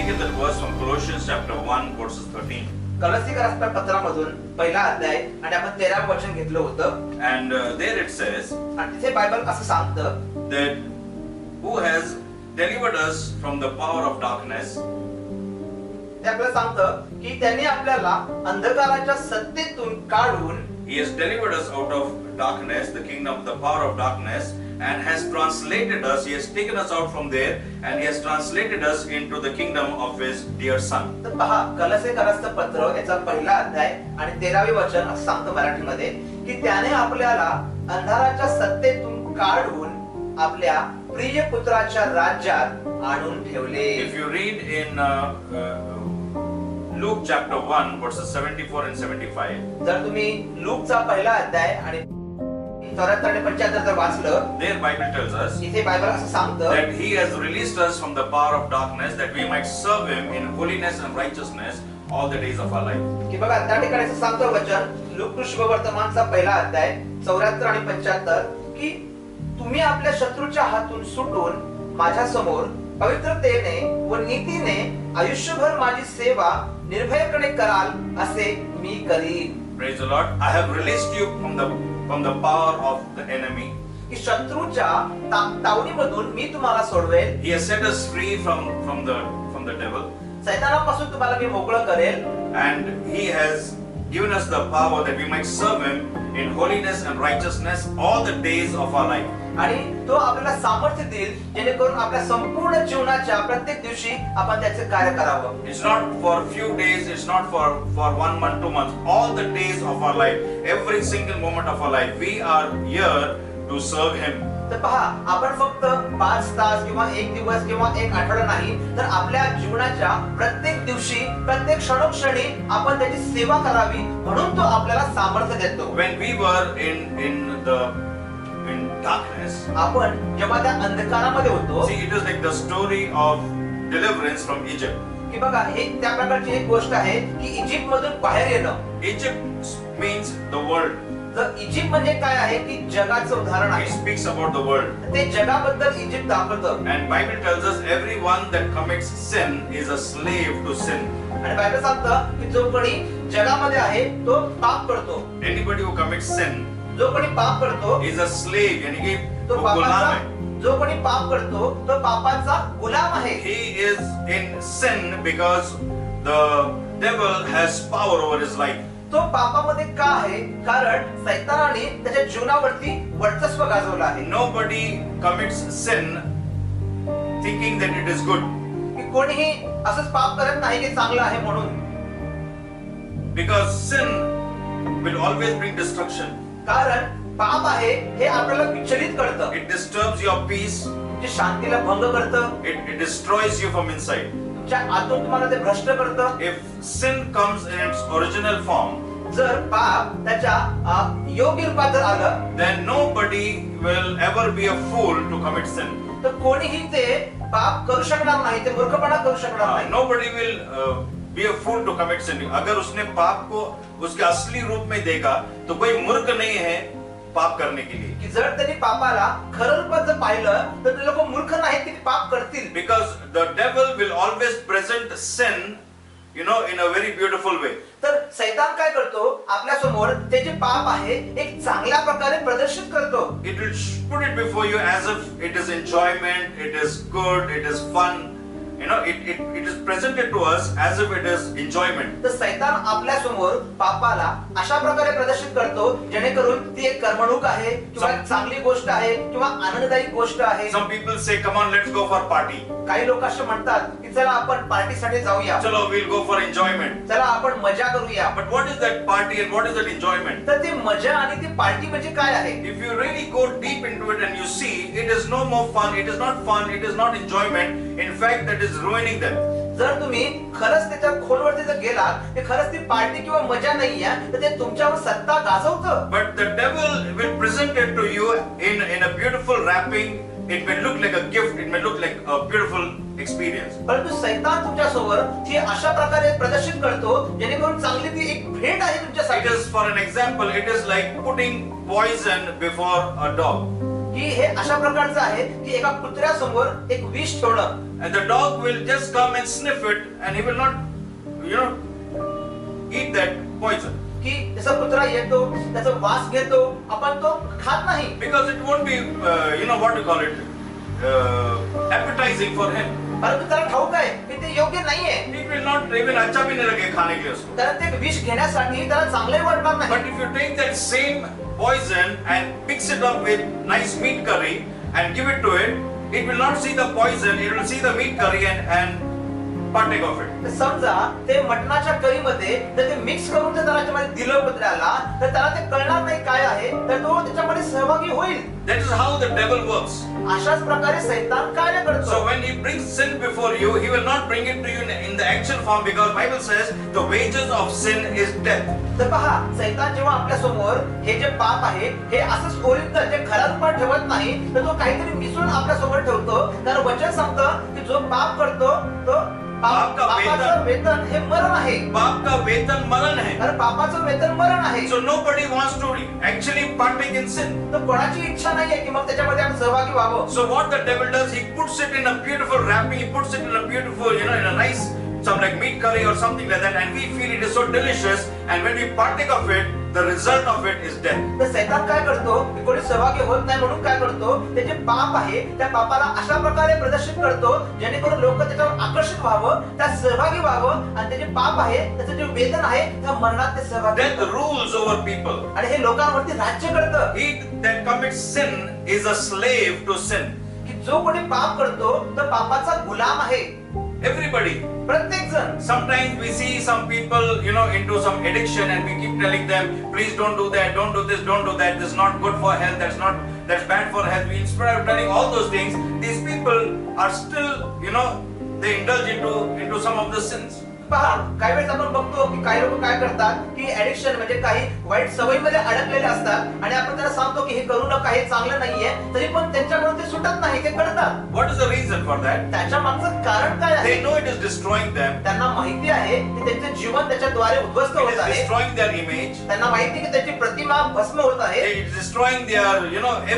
taken that verse from Colossians chapter 1 verses 13. कलोसीकर पत्रामधून पहिला अध्याय आणि आपण 13 वचन घेतलं होतं. And there it says आणि तिथे बायबल असं सांगतं that who has delivered us from the power of darkness. ते आपल्याला सांगतं की त्यांनी आपल्याला अंधकाराच्या सत्तेतून काढून He has delivered us out of darkness, the kingdom, the power of darkness, and has translated us. He has taken us out from there, and He has translated us into the kingdom of His dear Son. तर पहा कलोसीकराचं पत्र याचा पहिला अध्याय आणि 13वे वचन असं सांगतं मराठीमध्ये की त्याने आपल्याला अंधाराच्या सत्तेतून काढून आपल्या प्रिय पुत्राच्या राज्यात आणून ठेवले. If you read in Luke chapter 1 verses 74 and 75, जर तुम्ही लूकचा पहिला अध्याय आणि 74 आणि 75 जर वाचलं, there Bible tells us इथे बायबल असं सांगतं that He has released us from the power of darkness, that we might serve Him in holiness and righteousness all the days of our life. की बघा त्या ठिकाणी असं सांगतं वचन लूक शुभवर्तमानचा पहिला अध्याय 74 आणि 75 की तुम्ही आपल्या शत्रूच्या हातून सुटून माझ्या समोर पवित्रतेने व नीतीने आयुष्यभर माझी सेवा निर्भयपणे कराल असे मी करीन. Praise the Lord. I have released you from the power of the enemy. की शत्रूच्या तावणीमधून मी तुम्हाला सोडवेल. He has set us free from the devil, सैतानापासून तुम्हाला मी मोकळं करेल. and He has given us the power that we might serve Him in holiness and righteousness all the days of our life. आणि तो आपल्याला सामर्थ्य देईल जेणेकरून आपल्या संपूर्ण जीवनाच्या प्रत्येक दिवशी आपण त्याचे कार्य करावं. It's not for few days, it's not for 1 month, 2 months, all the days of our life, every single moment of our life, we are here to serve Him. तर पहा आपण फक्त 5 तास किंवा 1 दिवस किंवा 1 आठवडा नाही तर आपल्या जीवनाच्या प्रत्येक दिवशी प्रत्येक क्षणोक्षणी आपण त्याची सेवा करावी म्हणून तो आपल्याला सामर्थ्य देतो. When we were in darkness, आपण जेव्हा त्या अंधकारामध्ये होतो, see, it is like the story of deliverance from Egypt. की बघा हे त्या प्रकारची एक गोष्ट आहे की इजिप्त मधून बाहेर येणं. Egypt means the world. तर इजिप्त म्हणजे काय आहे की जगाचं उदाहरण It आहे. speaks about the world. ते जगाबद्दल इजिप्त दाखवतं. And Bible tells us everyone that commits sin is a slave to sin. आणि बायबल सांगतं की जो कोणी जगामध्ये आहे तो पाप करतो. Anybody who commits sin जो कोणी पाप करतो is a slave, यानी कि तो वो गुलाम पापाचा है. जो कोणी पाप करतो तो पापाचा गुलाम आहे. He is in sin because the devil has power over his life. तो पापामध्ये का आहे कारण सैतानाने त्याच्या जीवनावरती वर्चस्व गाजवलं आहे. Nobody commits sin thinking that it is good, की कोणीही असंच पाप करत नाही की चांगलं आहे म्हणून. because sin will always bring destruction. कारण पाप आहे हे आपल्याला विचलित करतं. It disturbs your peace. तुमच्या शांतीला भंग करतं. It destroys you from inside. तुमच्या आतून तुम्हाला ते भ्रष्ट करतं. If sin comes in its original form, जर पाप त्याच्या योग्य रूपात जर आलं then nobody will ever be a fool to commit sin. तर कोणीही ते पाप करू शकणार नाही, ते मूर्खपणा करू शकणार नाही. Nobody will be a fool to commit sin. अगर उसने पाप को उसके असली रूप में देखा तो कोई मूर्ख नहीं है पाप करने के लिए. की जर त्यांनी पापाला खरं रूपात जर पाहिलं तर ते लोक मूर्ख नाहीत की पाप करतील. Because the devil will always present sin, in a very beautiful way. तर सैतान काय करतो आपल्या समोर ते जे पाप आहे एक चांगल्या प्रकारे प्रदर्शित करतो. It will put it before you as if it is enjoyment, it is good, it is fun. It is presented to us as if it is enjoyment. तर सैतान आपल्या समोर पापाला अशा प्रकारे प्रदर्शित करतो जेणेकरून ती एक कर्मणूक आहे किंवा एक चांगली गोष्ट आहे किंवा आनंददायी गोष्ट आहे. Some people say, come on, let's go for party. काही लोक असे म्हणतात की चला आपण पार्टीसाठी जाऊया, Chalo, we'll go for enjoyment. चला आपण मजा करूया. But what is that party and what is that enjoyment? तर ती मजा आणि ती पार्टी म्हणजे काय आहे? If you really go deep into it and you see, it is no more fun, it is not fun, it is not enjoyment. In fact, that is ruining them. जर तुम्ही खरंच त्याच्या खोलवरती जर गेलात ते खरंच ती पार्टी किंवा मजा नाहीये तर ते तुमच्यावर सत्ता गाजवतं. But the devil will present it to you in a beautiful wrapping. It may look like a gift, it may look like a beautiful experience. परंतु सैतान तुमच्या समोर ती अशा प्रकारे प्रदर्शित करतो जेणेकरून चांगली ती एक भेट आहे It तुमच्यासाठी. is, for an example, it is like putting poison before a dog. की हे अशा प्रकारचं आहे की एका कुत्र्यासमोर एक विष ठेवणं. And the dog will just come and sniff it and he will not, eat that poison. की जसा कुत्रा येतो त्याचा वास घेतो आपण तो खात नाही. Because it won't be, what to call it, appetizing for him. परंतु त्याला ठाऊक आहे की ते योग्य नाहीये. It will not even अच्छा भी नहीं लगे खाने के लिए उसको. कारण ते विष घेण्यासाठी त्याला चांगले वाटणार नाही. But if you take that same poison and mix it up with nice meat curry and give it to it, it will not see the poison, it will see the meat curry and partake of it. समजा ते मटणाच्या करीमध्ये जर ते mix करून जर त्याच्यामध्ये दिलं कुत्र्याला तर त्याला ते कळणार नाही काय आहे तर तो त्याच्यामध्ये सहभागी होईल. That is how the devil works. अशाच प्रकारे सैतान कार्य करतो. So when he brings sin before you, he will not bring it to you in the actual form, because Bible says the wages of sin is death. तर पहा सैतान जेव्हा आपल्या समोर हे जे पाप आहे हे असंच ओरिजिनल जे खऱ्या रूपात ठेवत नाही तर तो काहीतरी मिसळून आपल्या समोर ठेवतो. कारण वचन सांगतं की जो पाप करतो तो पापाचं वेतन हे मरण आहे. पाप का वेतन मरण है. कारण पापाचं वेतन मरण आहे. So nobody wants to actually partake in sin. तर कोणाची इच्छा नाहीये की मग त्याच्यामध्ये आपण सहभागी व्हावं. So what the devil does, he puts it in a beautiful wrapping, he puts it in a beautiful, in a nice, some like meat curry or something like that, and we feel it is so delicious, and when we partake of it, the result of it is death. तर सैतान काय करतो की कोणी सहभागी होत नाही म्हणून काय करतो ते जे पाप आहे त्या पापाला अशा प्रकारे प्रदर्शित करतो जेणेकरून लोक त्याच्यावर आकर्षित व्हावं त्या सहभागी व्हावं आणि ते जे पाप आहे त्याचं जे वेतन आहे त्या मरणात ते सहभागी. Death rules over people. आणि हे लोकांवरती राज्य करतं. He that commits sin is a slave to sin. की जो कोणी पाप करतो तो पापाचा गुलाम आहे. Everybody. प्रत्येक जण. Sometimes we see some people, into some addiction, and we keep telling them, please don't do that, don't do this, don't do that, this is not good for health, that's bad for health. We, instead of telling all those things, these people are still, they indulge into some of the sins. पहा काही वेळेस आपण बघतो की काही लोक काय करतात की ऍडिक्शन म्हणजे काही वाईट सवयीमध्ये अडकलेले असतात आणि आपण त्यांना सांगतो की हे करू नका हे चांगलं नाहीये तरी पण त्यांच्याकडून ते सुटत नाही ते करतात. What is the reason for that? त्याच्या मागचं कारण काय आहे? They know it is destroying them. त्यांना माहिती आहे की त्यांचे जीवन त्याच्याद्वारे उद्ध्वस्त It होत is आहे. destroying their image. त्यांना माहिती की त्यांची प्रतिमा भस्म होत आहे. It is destroying their,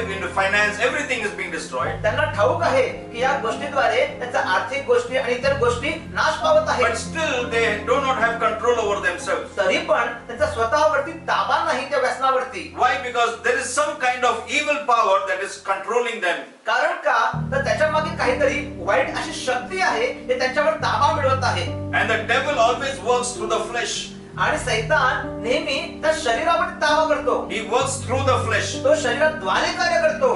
in the finance, everything is being destroyed. त्यांना ठाऊक आहे की या गोष्टीद्वारे त्यांच्या आर्थिक गोष्टी आणि इतर गोष्टी नाश पावत आहेत. But still they do not have control over themselves. तरी पण त्यांचा स्वतःवरती ताबा नाही त्या व्यसनावरती. Why? Because there is some kind of evil power that is controlling them. कारण का तर त्याच्या मागे काहीतरी वाईट अशी शक्ती आहे जे त्यांच्यावर ताबा मिळवत आहे. And the devil always works through the flesh. आणि सैतान नेहमी त्या शरीरावर ताबा करतो. He works through the flesh. तो शरीराद्वारे कार्य करतो.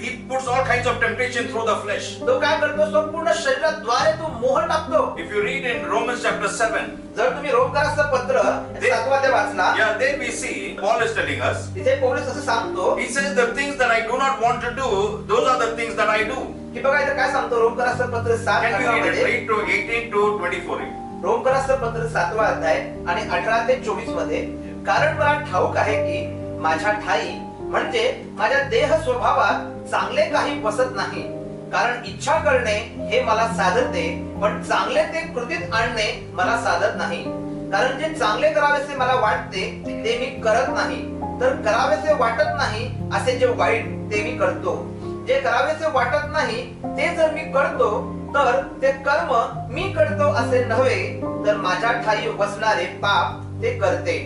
He puts all kinds of temptation through the flesh. तो काय करतो संपूर्ण शरीराद्वारे तो मोह टाकतो. If you read in Romans chapter 7, जर तुम्ही रोमकराचं पत्र 7 अध्याय वाचला, there we see Paul is telling us. तिथे पौलुस असं सांगतो. He says the things that I do not want to do, those are the things that I do. की बघा इथे काय सांगतो रोमकराचं पत्र 7 Can we read it? अध्यायामध्ये. Read to 18 to 24. रोमकराचं पत्र 7 अध्याय आणि 18 ते 24 मध्ये. कारण मला ठाऊक आहे की माझ्या ठाई म्हणजे माझ्या देह स्वभावात चांगले काही बसत नाही. कारण इच्छा करणे हे मला साधते पण चांगले ते कृतीत आणणे मला साधत नाही. कारण जे चांगले करावेसे मला वाटते ते मी करत नाही तर करावेसे वाटत नाही असे जे वाईट ते मी करतो. जे करावेसे वाटत नाही ते जर मी करतो तर ते कर्म मी करतो असे नव्हे तर माझ्या ठाई बसणारे पाप ते करते.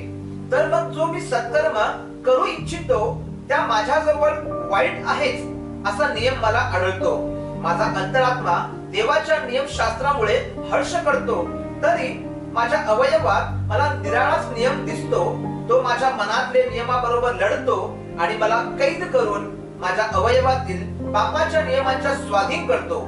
तर मग जो मी सत्कर्म करू इच्छितो त्या माझ्याजवळ वाईट आहेच असा नियम मला आढळतो. माझा अंतरात्मा देवाच्या नियमशास्त्रामुळे हर्ष करतो तरी माझ्या अवयवात मला निराळाच नियम दिसतो. तो माझ्या मनातले नियमाबरोबर लढतो आणि मला कैद करून माझ्या अवयवातील पापाच्या नियमांच्या स्वाधीन करतो.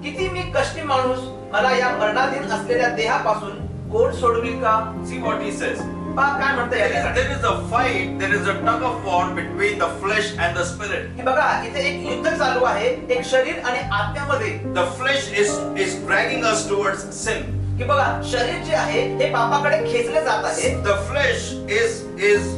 किती मी कष्टी माणूस मला या मरणाधीन असलेल्या देहापासून कोण सोडविल का? See what he says. पहा काय म्हणता येईल. There is a fight, there is a tug of war between the flesh and the spirit. की बघा इथे एक युद्ध चालू आहे एक शरीर आणि आत्म्यामध्ये. The flesh is dragging us towards sin. की बघा शरीर जे आहे हे पापाकडे खेचले जात आहे. The flesh is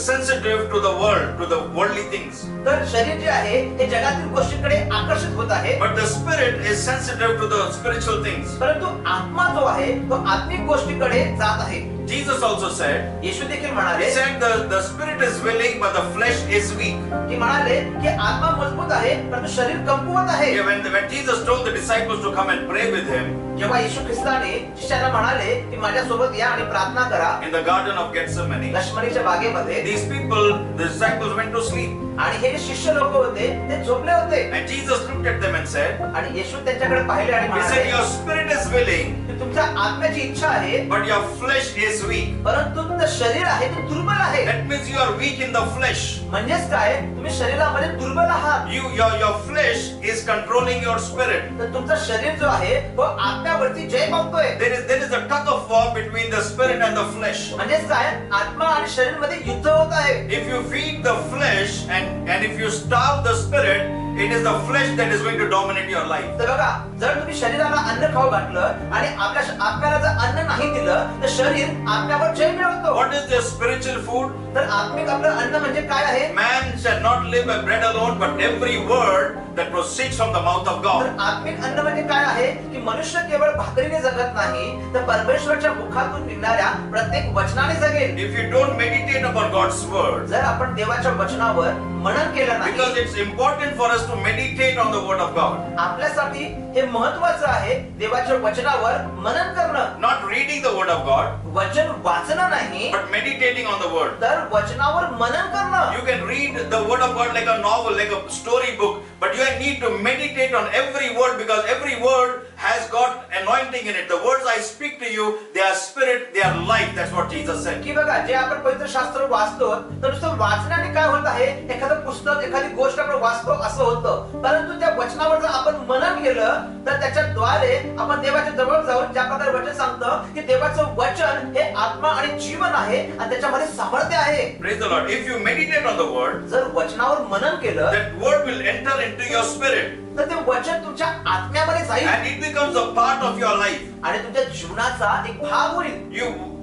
sensitive to the world, to the worldly things. तर शरीर जे आहे हे जगातील गोष्टींकडे आकर्षित होत आहे. But the spirit is sensitive to the spiritual things. परंतु आत्मा जो आहे तो आत्मिक गोष्टीकडे जात आहे. Jesus also said, येशू देखील he म्हणाले said the spirit is willing but the flesh is weak. की म्हणाले की आत्मा मजबूत आहे परंतु शरीर कमकुवत आहे. Yeah, when Jesus told the disciples to come and pray with him जेव्हा येशू ख्रिस्ताने शिष्यांना म्हणाले की माझ्यासोबत या आणि प्रार्थना करा in the garden of Gethsemane, लक्ष्मणीच्या बागेमध्ये, these people, the disciples went to sleep. आणि हे जे शिष्य लोक होते ते झोपले होते. And Jesus looked at them and said, आणि येशू त्यांच्याकडे पाहिले आणि he said, म्हणाले your spirit is willing की तुमच्या आत्म्याची इच्छा आहे but your flesh is weak. परंतु तुमचं शरीर आहे ते दुर्बल आहे. That means you are weak in the flesh. म्हणजेच काय, तुम्ही शरीरामध्ये दुर्बल आहात. Your flesh is controlling your spirit. तर तुमचं शरीर जो आहे तो आत्म्यावरती जय पावतोय. There is a tug of war between the spirit and the flesh. म्हणजेच काय, आत्मा आणि शरीर मध्ये युद्ध होत आहे. If you feed the flesh and if you starve the spirit, it is the flesh that is going to dominate your life. तर बघा, जर तुम्ही शरीराला अन्न खाऊ घातलं आणि आपल्या आत्म्याला जर अन्न नाही दिलं तर शरीर आत्म्यावर जय मिळवतो. What is the spiritual food? तर आत्मिक आपलं अन्न म्हणजे काय आहे? Man shall not live by bread alone, but every word that proceeds from the mouth of तर God. आत्मिक अन्न म्हणजे काय आहे की मनुष्य केवळ भाकरीने जगत नाही तर परमेश्वराच्या मुखातून निघणाऱ्या प्रत्येक वचनाने जगेल. If you don't meditate upon God's word, जर आपण देवाच्या वचनावर मनन केलं because नाही, it's important for us to meditate on the word of God, आपल्यासाठी हे महत्वाचं आहे देवाच्या वचनावर मनन करणं. not reading the word of God, वचन वाचणं नाही but meditating on the word. तर वचनावर मनन करणं. You can read the word of God like a novel, like a story book, but you need to meditate on every word because every word has got anointing in it. The words I speak to you, they are spirit, they are life. That's what Jesus said. की बघा, जे आपण पवित्र शास्त्र वाचतो तर नुसतं वाचण्याने काय होत आहे, एखादं पुस्तक एखादी गोष्ट आपण वाचतो असं होतं, परंतु त्या वचनावर जर आपण मनन केलं तर त्याच्याद्वारे आपण देवाच्या जवळ जाऊन ज्या प्रकारे वचन सांगतं की देवाचं वचन हे आत्मा आणि जीवन आहे आणि त्याच्यामध्ये सामर्थ्य आहे. Praise the Lord. If you meditate on the word, जर वचनावर मनन केलं that word will enter into your spirit तर ते वचन तुमच्या आत्म्यामध्ये जाईल and it becomes a part of your life. आणि तुमच्या जीवनाचा एक भाग होईल.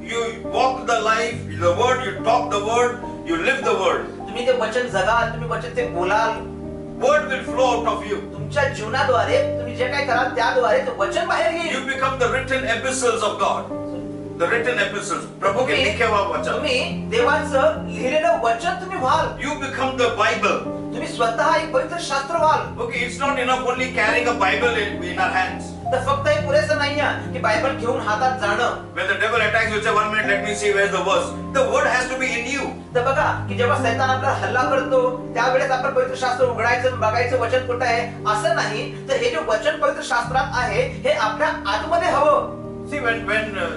You walk the life, the word, you talk the word, you live the word. तुम्ही ते वचन जगाल, तुम्ही वचन ते बोलाल, Word will flow out of you. तुमच्या जीवनाद्वारे तुम्ही जे काही कराल त्याद्वारे ते वचन बाहेर You येईल. become the written epistles of God. The written epistles. प्रभु के लिखे हुआ वचन. तुम्ही देवाचं लिहिलेलं वचन तुम्ही व्हाल. You become the Bible. तुम्ही स्वतः एक पवित्र शास्त्र व्हाल. Okay, it's not enough only carrying a Bible in our hands. तर फक्त हे पुरेसं नाहीये की बायबल घेऊन हातात जाणं. When the devil attacks you, say 1 minute, let me see where's the verse. The word has to be in you. तर बघा की जेव्हा सैतान आपल्याला हल्ला करतो त्यावेळेस आपण पवित्र शास्त्र उघडायचं बघायचं वचन कुठं आहे असं नाही, तर हे जे वचन पवित्र शास्त्रात आहे हे आपल्या आतमध्ये हवं. See, when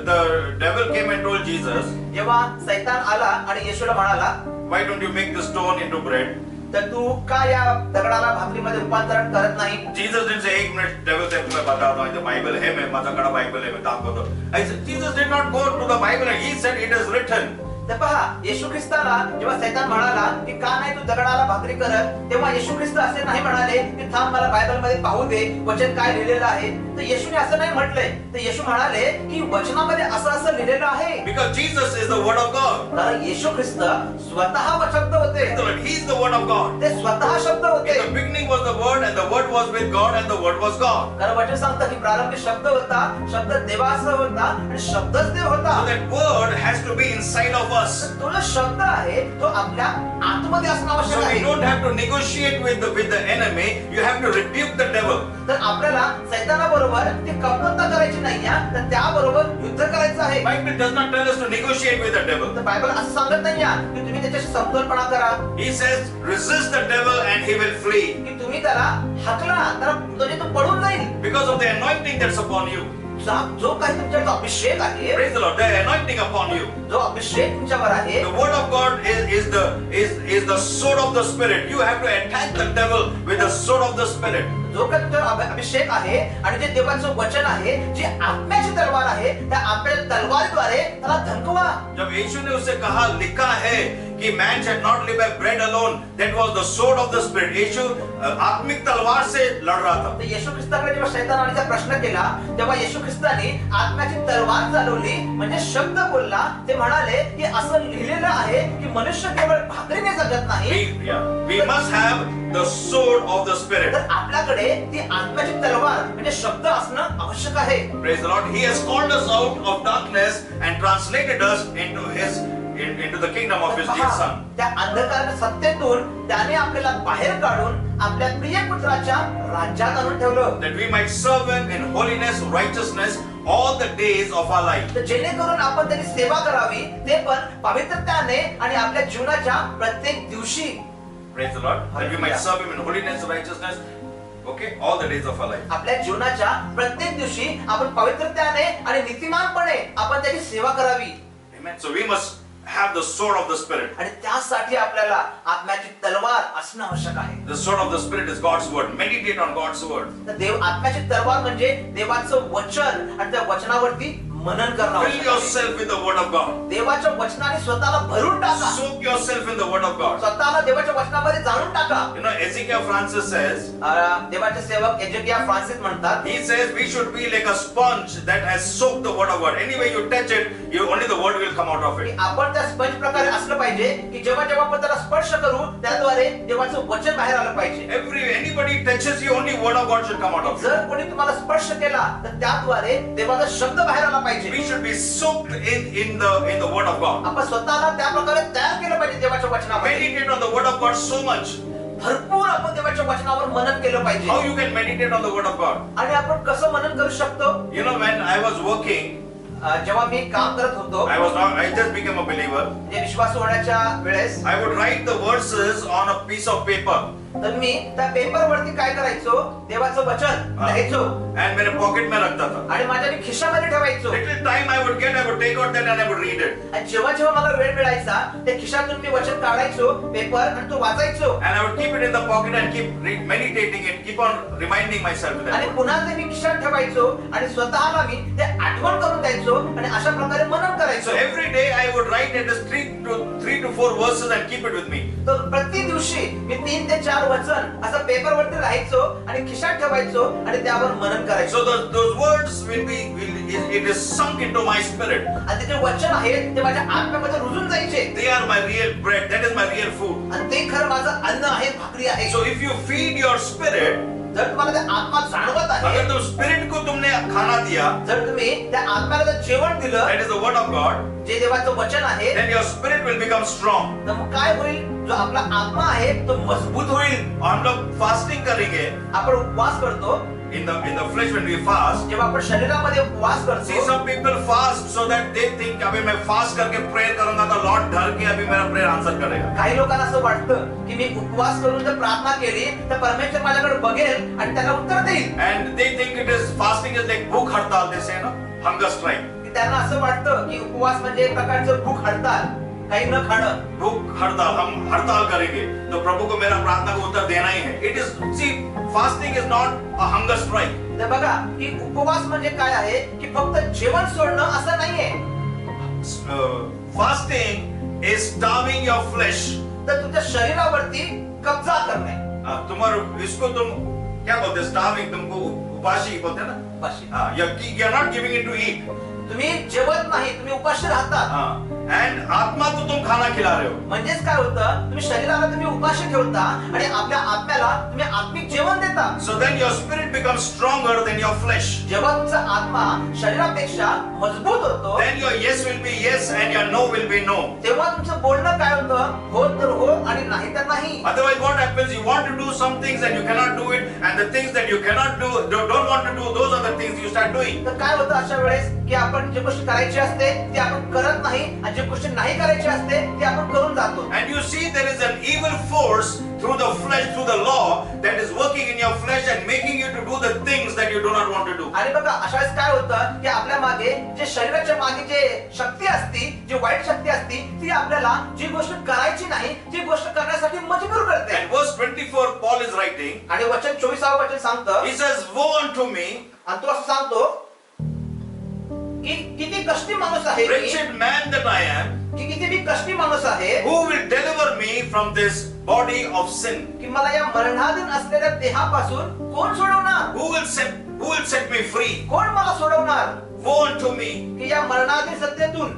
the devil came and told Jesus, जेव्हा सैतान आला आणि येशूला म्हणाला, why don't you make the stone into bread? तर तू का या दगडाला भाकरीमध्ये रूपांतरण करत नाही? Jesus didn't say, 1 minute, devil said, मैं बताता हूँ, the Bible है, मैं माझ्याकडे Bible है, मैं दाखवतो. I said, Jesus did not go to the Bible, he said it is written. तर पहा, येशू ख्रिस्ताला जेव्हा सैतान म्हणाला की का नाही तू दगडाला भाकरी करत, तेव्हा येशू ख्रिस्त असे नाही म्हणाले की थांब मला बायबल मध्ये पाहू दे वचन काय लिहिलेलं आहे. तर येशूने असं नाही म्हटलंय, तर येशू म्हणाले की वचनामध्ये असं असं लिहिलेलं आहे. Because Jesus is the word of God. कारण येशू ख्रिस्त स्वतः शब्द होते. He is the word of God. ते स्वतः शब्द होते. In the beginning was the word and the word was with God and the word was God. कारण वचन सांगतं की प्रारंभी शब्द होता, शब्द देवाचा होता आणि शब्दच देव होता. So that word has to be inside of us. तो जो शब्द आहे तो आपल्या आतमध्ये असणं आवश्यक So we आहे. don't have to negotiate with the enemy. You have to rebuke the devil. तर आपल्याला सैतानाबरोबर ती कमतरता करायची नाही आहे, तर त्याबरोबर युद्ध करायचं आहे. Bible does not tell us to negotiate with the devil. तर बायबल असं सांगत नाही आहे की तुम्ही त्याच्याशी समतोलपणा करा, He says, resist the devil and he will flee. की तुम्ही त्याला हाकला तर म्हणजे तो पळून जाईल. Because of the anointing that's upon you. जो काही तुमच्यावर अभिषेक आहे, Praise the Lord. The anointing upon you. जो अभिषेक तुमच्यावर आहे, The word of God is the sword of the spirit. You have to attack the devil with the sword of the spirit. जो काही तुमच्यावर अभिषेक आहे आणि जे देवाचं वचन आहे, जी आत्म्याची तलवार आहे, त्या आत्म्याच्या तलवारीद्वारे त्याला धमकवा. जब यीशु ने उससे कहा लिखा है कि man shall not live by bread alone. That was the sword of the spirit. यीशु आत्मिक तलवार से लड़ रहा था. तर येशू ख्रिस्ताकडे जेव्हा शैतानाचा प्रश्न केला तेव्हा येशू ख्रिस्ताने आत्म्याची तलवार चालवली म्हणजे शब्द बोलला. ते म्हणाले की असं लिहिलेलं आहे की मनुष्य केवळ भाकरीने जगत नाही. We must have the sword of the spirit. तर आपल्याकडे ती आत्म्याची तलवार म्हणजे शब्द असणं आवश्यक आहे. Praise the Lord. He has called us out of darkness and translated us into the kingdom of his dear son. त्या अंधकार सत्तेतून त्याने आपल्याला बाहेर काढून आपल्या प्रिय पुत्राच्या राज्यात आणून ठेवलं. That we might serve him in holiness, righteousness all the days of our life. तर जेणेकरून आपण त्याची सेवा करावी ते पण पवित्रतेने आणि आपल्या जीवनाच्या प्रत्येक दिवशी. Praise the Lord. That we might serve him in holiness, righteousness, okay, all the days of our life. आपल्या जीवनाच्या प्रत्येक दिवशी आपण पवित्रतेने आणि नीतिमानपणे आपण त्याची सेवा करावी. Amen. So we must have the sword of the spirit. आणि त्यासाठी आपल्याला आत्म्याची तलवार असणं आवश्यक आहे. The sword of the spirit is God's word. Meditate on God's word. तर देव आत्म्याची तलवार म्हणजे देवाचं वचन आणि त्या वचनावरती मनन करणं. Fill yourself with the word of God. देवाच्या वचनाने स्वतःला भरून टाका. Soak yourself in the word of God. स्वतःला देवाच्या वचनामध्ये जाणून टाका. You know, Ezekiel Francis says, देवाचे सेवक एजेकिया फ्रान्सिस म्हणतात, he says we should be like a sponge that has soaked the word of God. Anyway you touch it, only the word will come out of की it. आपण त्या sponge प्रकारे असलं पाहिजे की जेव्हा जेव्हा आपण त्याला स्पर्श करू त्याद्वारे देवाचं वचन बाहेर आलं पाहिजे. Anybody touches you, only word of God should come out of it. जर कोणी तुम्हाला स्पर्श केला तर त्याद्वारे देवाचा शब्द बाहेर आला पाहिजे. We should be soaked in the word of God. आपण स्वतःला त्या प्रकारे तयार केलं पाहिजे देवाच्या वचनामध्ये. Meditate on the word of God so much. भरपूर आपण देवाच्या वचनावर मनन केलं पाहिजे. How you can meditate on the word of God? आणि आपण कसं मनन करू शकतो? You know, when I was working, जेव्हा मी काम करत होतो, I just became a believer. म्हणजे विश्वास होण्याच्या वेळेस I would write the verses on a piece of paper. तर मी त्या पेपर वरती काय करायचो, देवाचं वचन लिहायचो And मेरे पॉकेट में रखता था. आणि माझ्या मी खिशामध्ये ठेवायचो. Little time I would get, I would take out that and I would read it. आणि जेव्हा जेव्हा मला वेळ मिळायचा त्या खिशातून मी वचन काढायचो पेपर आणि तो वाचायचो. And I would keep it in the pocket and keep meditating it, keep on reminding myself that. आणि पुन्हा ते मी खिशात ठेवायचो आणि स्वतःला मी ते आठवण करून द्यायचो आणि अशा प्रकारे मनन So करायचो. every day I would write at least 3 to 4 verses and keep it with me. तर प्रति दिवशी मी 3 ते 4 वचन असं पेपर वरती लिहायचो आणि खिशात ठेवायचो आणि त्यावर मनन करायचो. So those words it is sunk into my spirit. आणि ते जे वचन आहेत ते माझ्या आत्म्यामध्ये रुजून जायचे. They are my real bread. That is my real food. आणि ते खरं माझं अन्न आहे, भाकरी आहे. So if you feed your spirit, जर तुम्हाला ते आत्मा जाणवत आहे, अगर तुम spirit को तुमने खाना दिया, जर तुम्ही त्या आत्म्याला जर जेवण दिलं, that is the word of God, जे देवाचं वचन आहे, then your spirit will become strong. तर मग काय होईल? जो आपला आत्मा आहे तो मजबूत होईल. हम लोग फास्टिंग करेंगे. आपण उपवास करतो. In the flesh when we fast, जेव्हा आपण शरीरामध्ये उपवास see करतो, some people fast so that they think अभी मैं fast करके प्रेयर करूंगा तो लॉर्ड डर के अभी मेरा प्रेयर आंसर करेगा. काही लोकांना असं वाटतं की मी उपवास करून जर प्रार्थना केली तर परमेश्वर माझ्याकडे बघेल आणि त्याला उत्तर देईल. And they think it is fasting is like भूख हड़ताल, they say, no, hunger strike. की त्यांना असं वाटतं की उपवास म्हणजे एक प्रकारचं भूख हडताल, काही न खाणं. भूख हड़ताल, हम हड़ताल करेंगे तो प्रभु को मेरा प्रार्थना का उत्तर देना ही है. It is, see, fasting is not a hunger strike. तर बघा की उपवास म्हणजे काय आहे की फक्त जेवण सोडणं असं नाहीये. Fasting is starving your flesh. तर तुमच्या शरीरावरती कब्जा करणे. तुम्हारे इसको तुम क्या बोलते हैं? Starving, तुमको उपाशी बोलते हैं ना? उपाशी. You're not giving it to eat. तुम्ही जेवत नाही, तुम्ही उपाशी राहता. And आत्मा को तुम खाना खिला रहे हो. म्हणजेच काय होतं, तुम्ही शरीराला तुम्ही उपाशी ठेवता आणि आपल्या आत्म्याला तुम्ही आत्मिक जेवण देता. So then your spirit becomes stronger than your flesh. जेव्हा तुमचा आत्मा शरीरापेक्षा मजबूत होतो, Then your yes will be yes and your no will be no. तेव्हा तुमचं बोलणं काय होतं, हो तर हो आणि नाही तर नाही. Otherwise what happens, you want to do some things and you cannot do it, and the things that you cannot do, don't want to do, those are the things you start doing. तर काय होतं अशा वेळेस की आपण जे गोष्ट करायची असते ती आपण करत नाही आणि जे गोष्ट नाही करायची असते ती आपण करून जातो. And you see there is an evil force through the flesh, through the law, that is working in your flesh and making you to do the things that you do not want to do. आणि बघा अशा वेळेस काय होतं की आपल्या मागे जे शरीराच्या मागे जे शक्ती असती, जी वाईट शक्ती असती, ती आपल्याला जी गोष्ट करायची नाही ती गोष्ट करण्यासाठी मजबूर करते. And verse 24 Paul is writing, आणि वचन 24 वचन सांगतं, he says, woe unto me, आणि तो असं सांगतो की किती कष्टी माणूस आहे मी, wretched man that I am. की किती मी कष्टी माणूस आहे, who will deliver me from this body of sin? की मला या मरणाधीन असलेल्या देहापासून कोण सोडवणार? Who will set me free? कोण मला सोडवणार? Woe unto me, की या मरणाधीन सत्तेतून,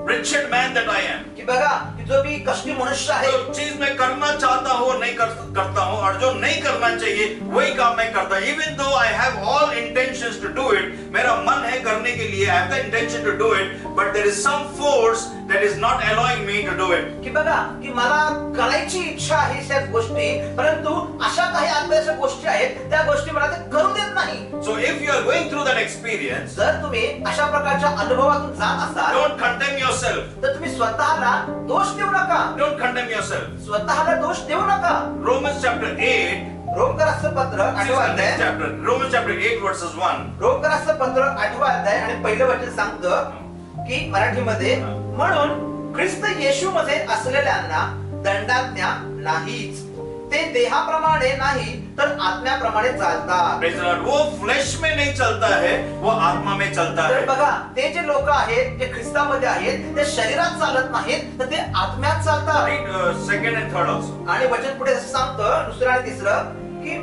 wretched man that I am. की बघा की जो मी कष्टी मनुष्य आहे, जो चीज मैं करना चाहता हूँ नहीं करता हूँ, और जो नहीं करना चाहिए वही काम मैं करता हूँ. Even though I have all intentions to do it, मेरा मन है करने के लिए, I have the intention to do it, but there is some force that is not allowing me to do it. की बघा की मला करायची इच्छा आहे त्या गोष्टी, परंतु अशा काही आत्म्याच्या गोष्टी आहेत, त्या गोष्टी मला ते करू देत नाही. So if you are going through that experience, जर तुम्ही अशा प्रकारच्या अनुभवातून जात असाल, don't condemn yourself. तर तुम्ही स्वतःला दोष देऊ नका. Don't condemn yourself. स्वतःला दोष देऊ नका. Romans chapter 8, रोमकराचं पत्र 8 अध्याय, chapter, Romans chapter 8 verses 1. रोमकराचं पत्र 8 अध्याय आणि पहिलं वचन सांगतं की मराठीमध्ये, म्हणून ख्रिस्त येशूमध्ये असलेल्यांना दंडाज्ञा नाहीच, ते देहाप्रमाणे नाही तर आत्म्याप्रमाणे चालतात. Praise the Lord. वो फ्लैश में नहीं चलता है, वो आत्मा में चलता तर है. बघा, ते जे लोक आहेत जे ख्रिस्तामध्ये आहेत, ते शरीरात चालत नाहीत, तर ते आत्म्यात चालतात. Read second and third also. आणि वचन पुढे असं सांगतं, दुसरं आणि तिसरं, की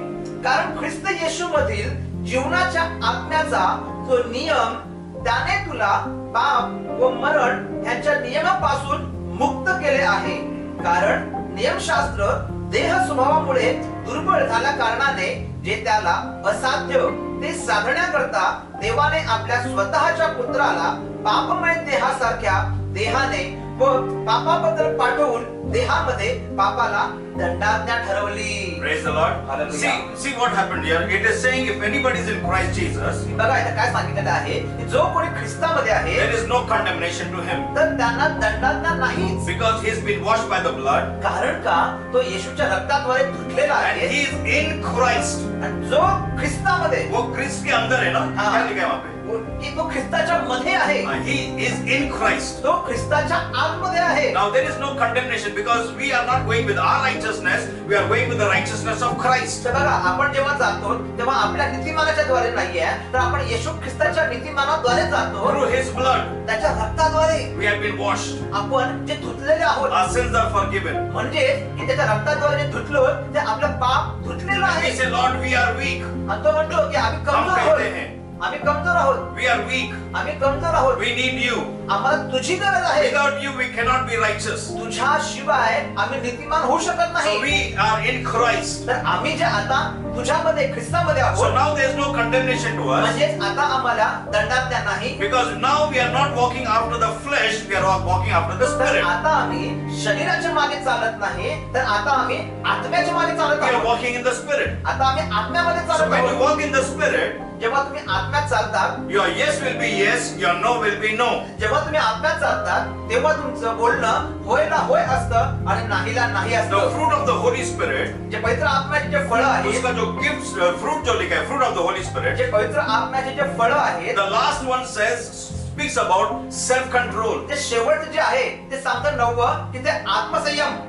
कारण ख्रिस्त येशू मधील जीवनाच्या आत्म्याचा जो नियम त्याने तुला पाप व मरण यांच्या नियमापासून मुक्त केले आहे. कारण नियमशास्त्र देह स्वभावामुळे दुर्बळ झाल्या कारणाने जे त्याला असाध्य ते साधण्याकरता देवाने आपल्या स्वतःच्या पुत्राला पापमय देहासारख्या देहाने व पापाबद्दल पाठवून देहामध्ये पापाला दंडाज्ञा ठरवली. Praise the Lord. Hallelujah. See what happened here. It is saying if anybody is in Christ Jesus, बघा इथे काय सांगितलेलं आहे, की जो कोणी ख्रिस्तामध्ये आहे there is no condemnation to him तर त्यांना दंडाज्ञा नाहीच. because he has been washed by the blood कारण का तो येशूच्या रक्ताद्वारे धुतलेला and आहे. he is in Christ. आणि जो ख्रिस्तामध्ये, वो क्रिस्ट के अंदर है ना? हाँ. क्या लिखा है वहाँ पे? की तो ख्रिस्ताच्या मध्ये आहे, He is in Christ. तो ख्रिस्ताच्या आतमध्ये आहे. Now there is no condemnation because we are not going with our righteousness, we are going with the righteousness of Christ. तर बघा, आपण जेव्हा जातो तेव्हा आपल्या नीतिमानाच्या द्वारे नाहीये, तर आपण येशू ख्रिस्ताच्या नीतिमानाद्वारे जातो. Through his blood त्याच्या रक्ताद्वारे we have been washed. आपण जे धुतलेले आहोत, Our sins are forgiven. म्हणजे की त्याच्या रक्ताद्वारे जे धुतलो ते आपलं पाप धुतलेलं And we आहे. say, Lord, we are weak. आणि तो म्हणतो की आम्ही कमजोर हम कहते आहोत, हैं आम्ही कमजोर आहोत, we are weak. आम्ही कमजोर आहोत, We need you. आम्हाला तुझी गरज आहे. Without you we cannot be righteous. तुझ्याशिवाय आम्ही नीतिमान होऊ शकत So नाही. we are in Christ. तर आम्ही जे आता तुझ्यामध्ये ख्रिस्तामध्ये So आहोत, now there is no condemnation to us म्हणजेच आता आम्हाला दंडाज्ञा नाही. because now we are not walking after the flesh, we are walking after the तर spirit. आता आम्ही शरीराच्या मागे चालत नाही, तर आता आम्ही आत्म्याच्या मागे चालत We are आहोत. walking in the spirit. आता आम्ही आत्म्यामध्ये So चालत when you आहोत. walk in the spirit, जेव्हा तुम्ही आत्म्यात चालतात, your yes will be yes, your no will be no. जेव्हा तुम्ही आत्म्यात चालतात, तेव्हा तुमचं बोलणं होयला होय असतं आणि नाहीला नाही The असतं. fruit of the Holy Spirit, जे पवित्र आत्म्याचे जे फळं आहेत, उसका जो गिफ्ट fruit जो लिखा है, fruit of the Holy Spirit, जे पवित्र आत्म्याचे जे फळं आहेत, the last one speaks about self control. ते शेवटचं जे आहे ते सांगतं 9 की ते आत्मसंयम.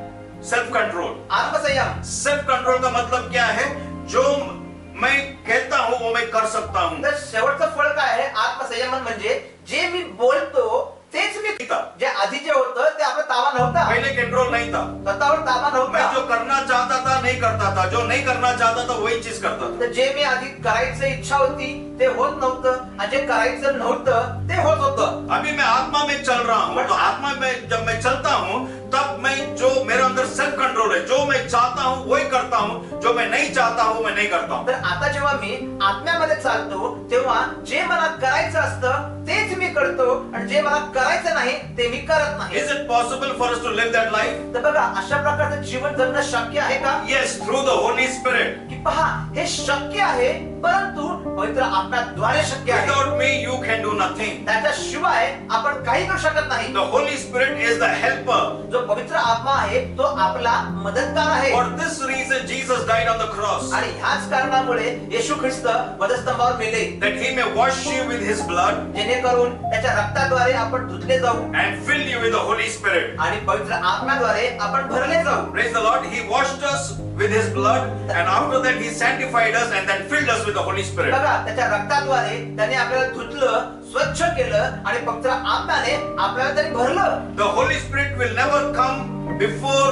Self control. आत्मसंयम. सेल्फ कंट्रोल का मतलब क्या है? जो मैं कहता हूँ वो मैं कर सकता हूँ. तर शेवटचं फळ काय आहे? आत्मसंयम म्हणजे जे मी बोलतो तेच मी, जे आधी जे होतं ते आपला ताबा नव्हता, पहले कंट्रोल नहीं था. स्वतःवर ताबा मैं नव्हता. जो करना चाहता था नहीं करता था, जो नहीं करना चाहता था वही चीज करता था. तर जे मी आधी करायचं इच्छा होती ते होत नव्हतं आणि जे करायचं नव्हतं ते होत होतं. अभी मैं आत्मा में चल रहा हूँ, तो आत्मा में जब मैं चलता हूँ तब मैं जो मेरे अंदर सेल्फ कंट्रोल है, जो मैं चाहता हूँ वही करता हूँ, जो मैं नहीं चाहता हूँ मैं नहीं करता हूँ. तर आता जेव्हा मी आत्म्यामध्ये चालतो तेव्हा जे मला करायचं असतं तेच मी करतो आणि जे मला करायचं नाही ते मी करत नाही. Is it possible for us to live that life? तर बघा, अशा प्रकारचं जीवन जगणं शक्य आहे का? Yes, through the Holy Spirit. की पहा, हे शक्य आहे, परंतु पवित्र आत्म्याद्वारे शक्य आहे. Without me you can do nothing. त्याच्याशिवाय आपण काही करू शकत नाही. The Holy Spirit is the helper. जो पवित्र आत्मा आहे तो आपला मदतगार आहे. For this reason Jesus died on the cross, आणि ह्याच कारणामुळे येशू ख्रिस्त वधस्तंभावर मेले, that he may wash you with his blood जेणेकरून त्याच्या रक्ताद्वारे आपण धुतले जाऊ and fill you with the Holy Spirit. आणि पवित्र आत्म्याद्वारे आपण भरले जाऊ. Praise the Lord. He washed us with his blood and after that he sanctified us and then filled us with with the Holy Spirit. बघा, त्याच्या रक्ताद्वारे त्याने आपल्याला धुतलं, स्वच्छ केलं आणि पवित्र आत्म्याने आपल्याला त्याने भरलं. The Holy Spirit will never come before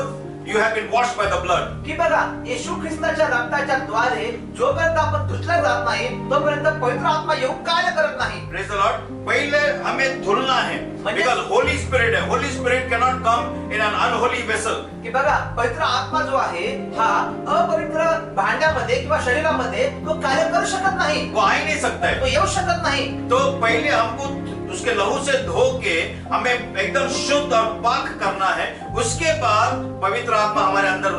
you have been washed by the blood. की बघा, येशू ख्रिस्ताच्या रक्ताच्या द्वारे जोपर्यंत आपण धुतलं जात नाही तोपर्यंत पवित्र आत्मा येऊन कार्य करत नाही. Praise the Lord. पहिले हमें धुलना है. Because Holy Spirit है. Holy Spirit cannot come in an unholy vessel. की बघा, पवित्र आत्मा जो आहे हा अपवित्र भांड्यामध्ये किंवा शरीरामध्ये तो कार्य करू शकत नाही. वो आ ही नहीं सकता तो है. येऊ शकत नाही. तो पहले हमको उसके लहू से धो के हमें एकदम शुद्ध और पाक करना है. उसके बाद पवित्र आत्मा हमारे अंदर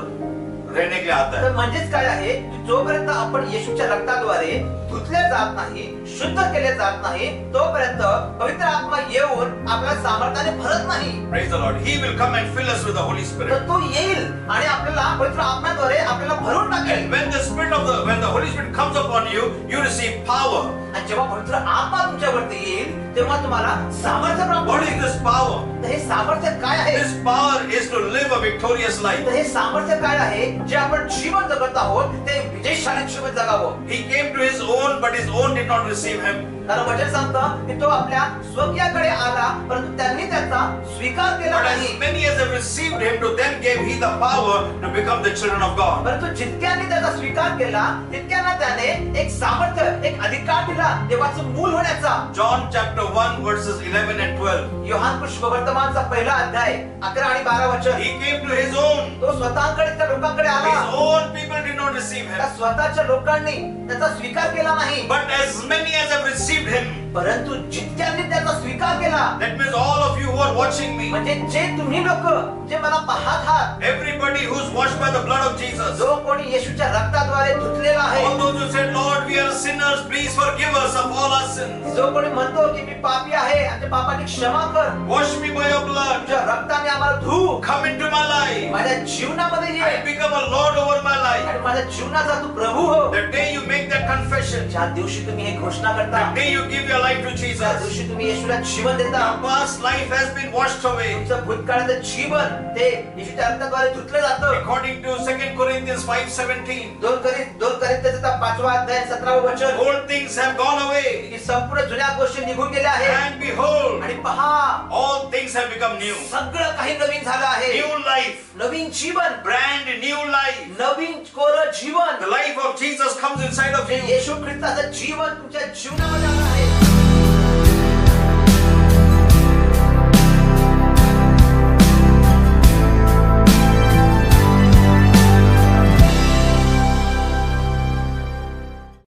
रहने के लिए आता है. तर म्हणजेच काय आहे की जोपर्यंत आपण येशूच्या रक्ताद्वारे धुतले जात नाही, शुद्ध केले जात नाही तोपर्यंत पवित्र आत्मा येऊन आपल्याला सामर्थ्याने भरत नाही. Praise the Lord. He will come and fill us with the Holy Spirit. तर तो येईल आणि आपल्याला पवित्र आत्म्याद्वारे आपल्याला भरून टाकेल. And when the Holy Spirit comes upon you, you receive power. आणि जेव्हा पवित्र आत्मा तुमच्यावरती येईल तेव्हा तुम्हाला सामर्थ्य प्राप्त What होईल. is this power? तर हे सामर्थ्य काय आहे? This power is to live a victorious life. तर हे सामर्थ्य काय आहे? जे आपण जीवन जगत आहोत ते विजयशाली जीवन जगावं. He came to his own, but his own did not receive him. कारण वचन सांगतं की तो आपल्या स्वकीयाकडे आला परंतु त्यांनी त्याचा स्वीकार केला But नाही. as many as have received him, to them gave he the power to become the children of God. परंतु जितक्यांनी त्याचा स्वीकार केला तितक्यांना त्याने एक सामर्थ्य, एक अधिकार दिला देवाचं मूल होण्याचा. John chapter 1 verses 11 and 12. Yohan वर्तमानचा पहिला अध्याय 11 आणि 12 वचन. He came to his own. तो स्वतःकडे त्या लोकांकडे आला. His own people did not receive त्या him. स्वतःच्या लोकांनी त्याचा स्वीकार केला नाही. But as many as have received him, परंतु जितक्यांनी त्याचा स्वीकार केला, that means all of you who are watching me, म्हणजे जे तुम्ही लोक जे मला पाहत आहात, everybody who's washed by the blood of Jesus, जो कोणी येशूच्या रक्ताद्वारे धुतलेला आहे, all those who said, Lord, we are sinners, please forgive us of all our sins. जो कोणी म्हणतो की मी पापी आहे आणि त्या पापाची क्षमा कर, Wash me by your blood. तुझ्या रक्ताने आम्हाला धु, Come into my life. माझ्या जीवनामध्ये ये I become a Lord over my life. आणि माझ्या जीवनाचा तू प्रभू हो. The day you make that confession, ज्या दिवशी तुम्ही हे घोषणा करता, the day you give your life to त्या Jesus, दिवशी तुम्ही येशूला जीवन देता, your past life has been washed away. तुमचं भूतकाळाचं जीवन ते येशूच्या रक्ताद्वारे धुतलं जातं. According to 2 Corinthians 5:17, दोन करिंथ्याचा 5वा अध्याय 17वे वचन. old things have gone away, की संपूर्ण जुन्या गोष्टी निघून गेल्या आहेत and behold, आणि पहा all things have become new. सगळं काही नवीन झालं आहे. New life, Naveen Jeevan, brand new life. Naveen कोरं Jeevan. The life of Jesus comes inside of जे you. येशू ख्रिस्ताचं जीवन तुमच्या जीवनामध्ये आलं आहे.